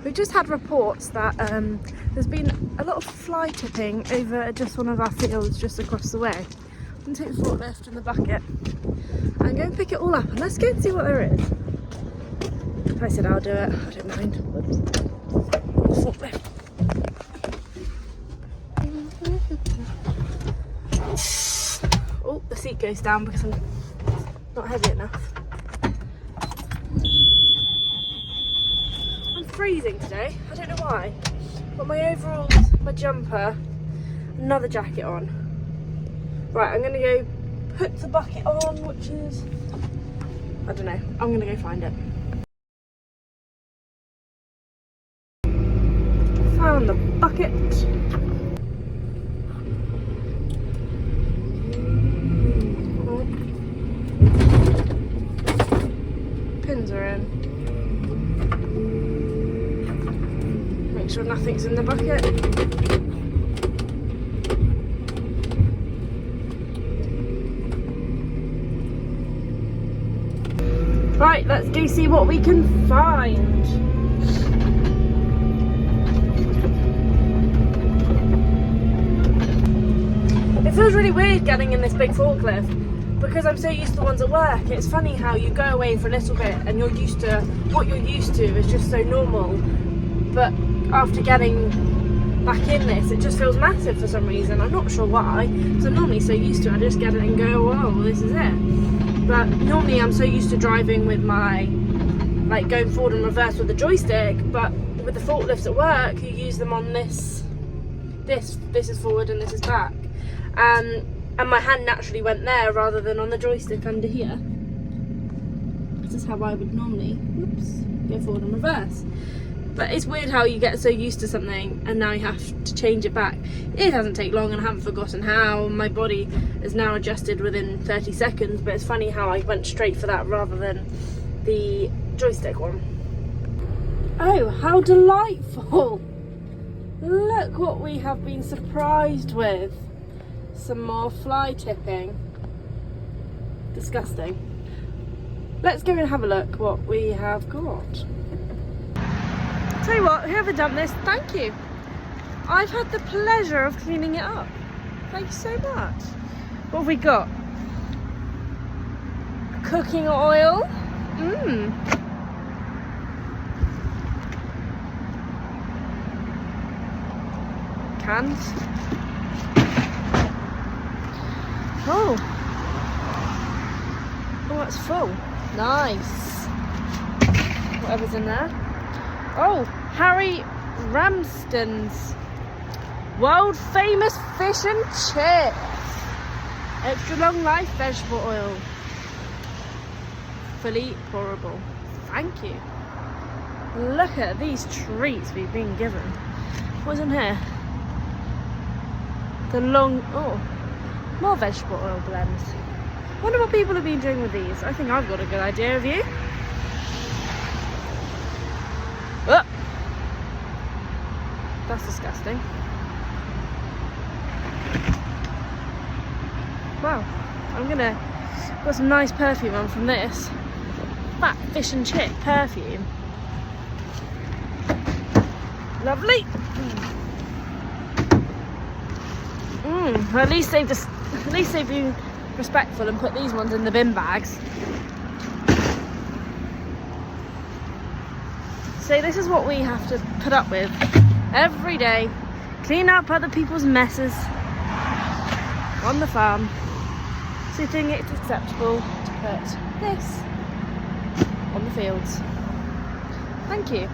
We just had reports that there's been a lot of fly tipping over just one of our fields just across the way. I'm going to take the forklift and the bucket and go and pick it all up, and let's go and see what there is. If I said I'll do it, I don't mind. Whoops. Forklift. Oh, the seat goes down because I'm not heavy enough. I'm freezing today, I don't know why. Got my overalls, my jumper, another jacket on. Right, I'm gonna go put the bucket on, which is, I don't know, I'm gonna go find it. Found the bucket. Pins are in. Make sure nothing's in the bucket. Right, let's go see what we can find. It feels really weird getting in this big forklift because I'm so used to the ones at work. It's funny how you go away for a little bit and you're used to what you're used to is just so normal, but after getting back in this it just feels massive for some reason. I'm not sure why, because I'm normally so used to it. I just get it and go, oh, this is it. But normally I'm so used to driving with my, like, going forward and reverse with the joystick, but with the forklifts at work you use them on this is forward and this is back, and my hand naturally went there rather than on the joystick under here. This is how I would normally, go forward and reverse. But it's weird how you get so used to something and now you have to change it back. It doesn't take long and I haven't forgotten how. My body is now adjusted within 30 seconds, but it's funny how I went straight for that rather than the joystick one. Oh, how delightful! Look what we have been surprised with. Some more fly tipping. Disgusting. Let's go and have a look what we have got. Tell you what, whoever done this, thank you. I've had the pleasure of cleaning it up. Thank you so much. What have we got? Cooking oil. Cans. Oh, that's full. Nice. Whatever's in there. Oh, Ramsden'S world famous fish and chips. Extra long life vegetable oil. Fully pourable. Thank you. Look at these treats we've been given. What's in here? More vegetable oil blends. Wonder what people have been doing with these. I think I've got a good idea. Have you? Oh, that's disgusting. Wow, got some nice perfume on from this. Fat fish and chip perfume. Lovely. Well, at least they've been respectful and put these ones in the bin bags. So this is what we have to put up with every day. Clean up other people's messes on the farm. So you think it's acceptable to put this on the fields. Thank you.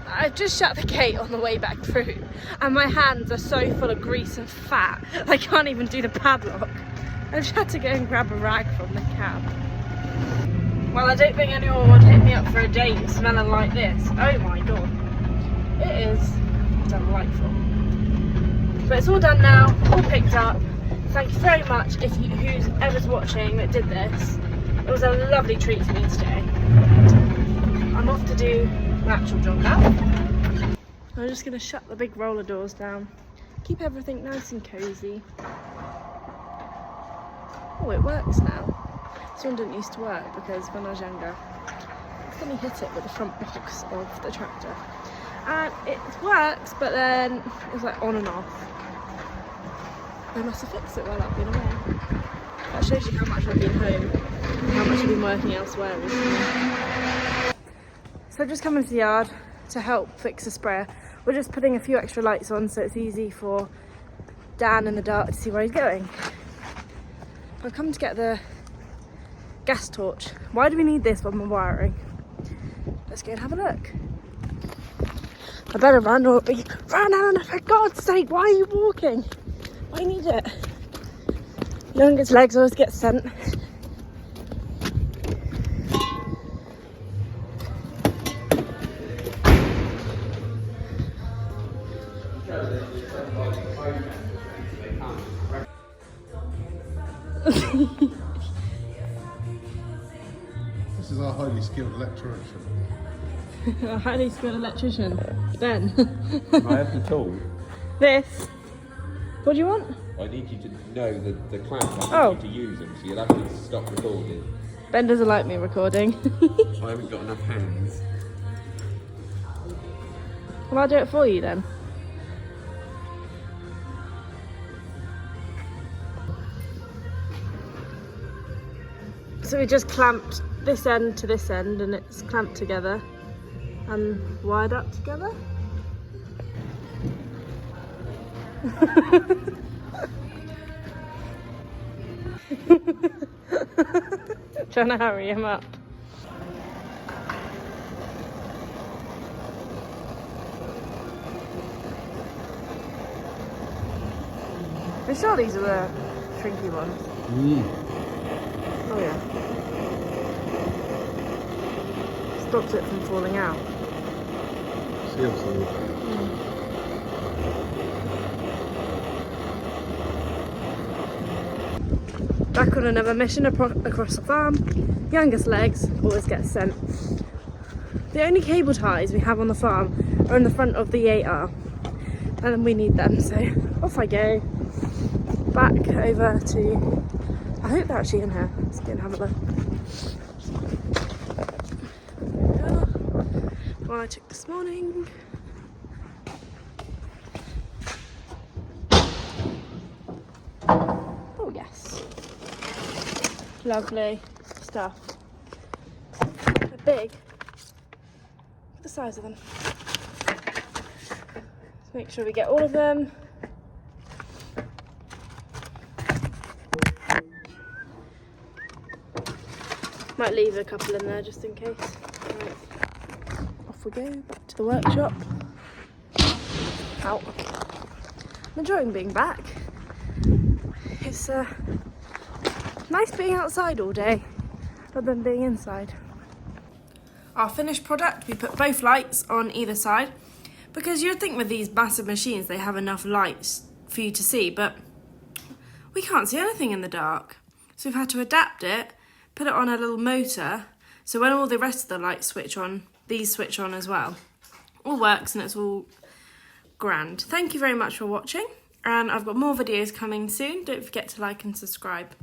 I've just shut the gate on the way back through and my hands are so full of grease and fat I can't even do the padlock. I've just had to go and grab a rag from the cab. Well, I don't think anyone would hit me up for a date smelling like this. Oh my god. It is delightful. But it's all done now, all picked up. Thank you very much who's ever's watching that did this. It was a lovely treat for me today. I'm off to do an actual job now. I'm just going to shut the big roller doors down. Keep everything nice and cosy. Oh, Oh, it works now. This one didn't used to work because when I was younger, I only hit it with the front box of the tractor. And it works, but then it was like on and off. They must have fixed it while I've been away. That shows you how much I've been home and how much I've been working elsewhere recently. So I've just come into the yard to help fix the sprayer. We're just putting a few extra lights on so it's easy for Dan in the dark to see where he's going. I've come to get the gas torch. Why do we need this when we're wiring? Let's go and have a look. I better run or be run, Anna, for God's sake, why are you walking? Why do you need it? Youngest legs always get sent. This is our highly skilled electrician. A highly skilled electrician. Ben. I have the tool. This. What do you want? I need you to know the clamp. Oh. I need you to use them, so you'll have to stop recording. Ben doesn't like me recording. I haven't got enough hands. Well, I'll do it for you then. So we just clamped this end to this end and it's clamped together and wired up together. Trying to hurry him up. I'm sure these are the shrinky ones. Oh yeah. Stops it from falling out. Back on another mission across the farm. Youngest legs always get sent. The only cable ties we have on the farm are in the front of the 8R. And we need them, so off I go. Back over to, I hope they're actually in here. Let's go and have a look. The one I took this morning. Oh yes. Lovely stuff. They're big. Look at the size of them. Let's make sure we get all of them. Might leave a couple in there just in case. Right. Off we go, back to the workshop. Out. I'm enjoying being back. It's nice being outside all day rather than being inside. Our finished product, we put both lights on either side because you'd think with these massive machines they have enough lights for you to see, but we can't see anything in the dark. So we've had to adapt it, put it on a little motor, so when all the rest of the lights switch on, these switch on as well. All works and it's all grand. Thank you very much for watching, and I've got more videos coming soon. Don't forget to like and subscribe.